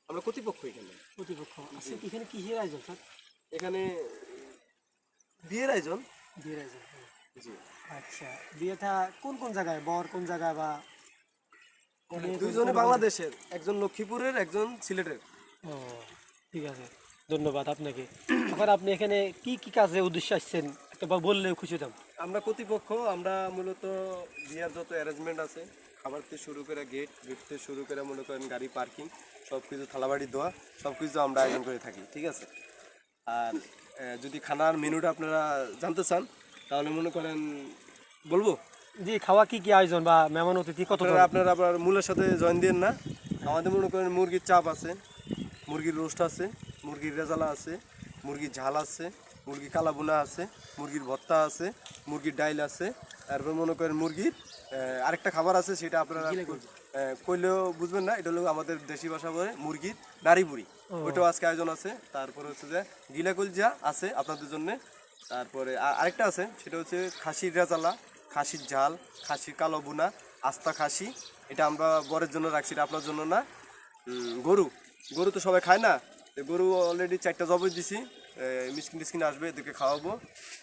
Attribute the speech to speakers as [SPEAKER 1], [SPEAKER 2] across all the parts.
[SPEAKER 1] আমরা কর্তৃপক্ষ এখানে।
[SPEAKER 2] প্রতিপক্ষ আচ্ছা, এখানে কিসের আয়োজন স্যার?
[SPEAKER 1] এখানে বিয়ের আয়োজন।
[SPEAKER 2] বিয়ের আয়োজন, হ্যাঁ।
[SPEAKER 1] জি।
[SPEAKER 2] আচ্ছা, বিয়েটা কোন কোন জায়গায়, বর কোন জায়গায় বা
[SPEAKER 1] দুইজনে বাংলাদেশের, একজন লক্ষ্মীপুরের, একজন সিলেটের।
[SPEAKER 2] ও ঠিক আছে, ধন্যবাদ আপনাকে। এখন আপনি এখানে কি কি কাজে উদ্দেশ্যে আসছেন একটা বললে খুশি হতাম।
[SPEAKER 1] আমরা কর্তৃপক্ষ, আমরা মূলত বিয়ার যত অ্যারেঞ্জমেন্ট আছে, খাবার থেকে শুরু করে গেট থেকে শুরু করে মনে করেন গাড়ি পার্কিং, সব কিছু থালাবাড়ি দেওয়া, সব কিছু আমরা আয়োজন করে থাকি, ঠিক আছে। আর যদি খানার মেনুটা আপনারা জানতে চান তাহলে মনে করেন বলবো।
[SPEAKER 2] জি, খাওয়া কি কি আয়োজন বা মেহমান অতিথি কত?
[SPEAKER 1] আপনারা আবার মূলের সাথে জয়েন দিন না। আমাদের মনে করেন মুরগির চাপ আছে, মুরগির রোস্ট আছে, মুরগির রেজালা আছে, মুরগির ঝাল আছে, মুরগির কালাবোনা আছে, মুরগির ভর্তা আছে, মুরগির ডাইল আছে। তারপর মনে করেন মুরগির আরেকটা খাবার আছে, সেটা আপনারা কইলেও বুঝবেন না, এটা হলো আমাদের দেশি ভাষা বলে মুরগির নাড়ি বুড়ি, ওইটাও আজকে আয়োজন আছে। তারপরে হচ্ছে যে গিলা কলজা আছে আপনাদের জন্য। তারপরে আরেকটা আছে, সেটা হচ্ছে খাসির রেজালা, খাসির ঝাল, খাসির কালো বোনা, আস্তা খাসি, এটা আমরা বরের জন্য রাখছি, এটা আপনার জন্য না। গরু, গরু তো সবাই খায় না, গরু অলরেডি 4টা জবই দিছি, মিসকিন টিসকিন আসবে, এদেরকে খাওয়াবো।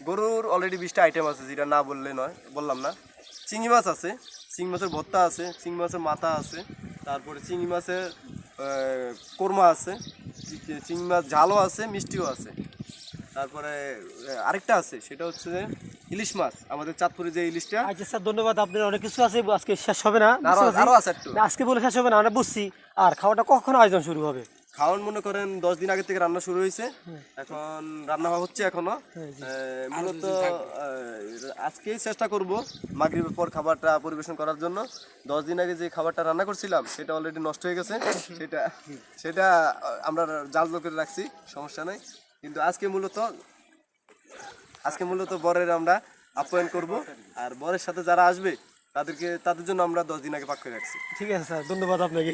[SPEAKER 1] গরুর অলরেডি 20টা আইটেম আছে, যেটা না বললে নয়, বললাম না। চিংড়ি মাছ আছে, চিংড়ি মাছের ভর্তা আছে, চিংড়ি মাছের মাথা আছে, তারপরে চিংড়ি মাছের কোরমা আছে, চিংড়ি মাছ ঝালও আছে, মিষ্টিও আছে। তারপরে আরেকটা আছে, সেটা হচ্ছে ইলিশ মাছ, আমাদের চাঁদপুরে যে ইলিশটা।
[SPEAKER 2] আচ্ছা স্যার, ধন্যবাদ। আপনার অনেক কিছু আছে, আজকে শেষ হবে না,
[SPEAKER 1] আরো আছে একটু,
[SPEAKER 2] আজকে বলে শেষ হবে না, আমরা বুঝছি। আর খাওয়াটা কখন আয়োজন শুরু হবে?
[SPEAKER 1] খাওয়ান মনে করেন 10 দিন আগে থেকে রান্না শুরু হয়েছে, এখন রান্না হচ্ছে এখনো। মূলত আজকেই চেষ্টা করব মাগরিবের পর খাবারটা পরিবেশন করার জন্য। 10 দিন আগে যে খাবারটা রান্না করছিলাম সেটা অলরেডি নষ্ট হয়ে গেছে, সেটা আমরা জাল করে রাখছি, সমস্যা নাই। কিন্তু আজকে মূলত বরের আমরা আপ্যায়ন করব, আর বরের সাথে যারা আসবে তাদের জন্য আমরা 10 দিন আগে পাক করে রাখছি।
[SPEAKER 2] ঠিক আছে স্যার, ধন্যবাদ আপনাকে।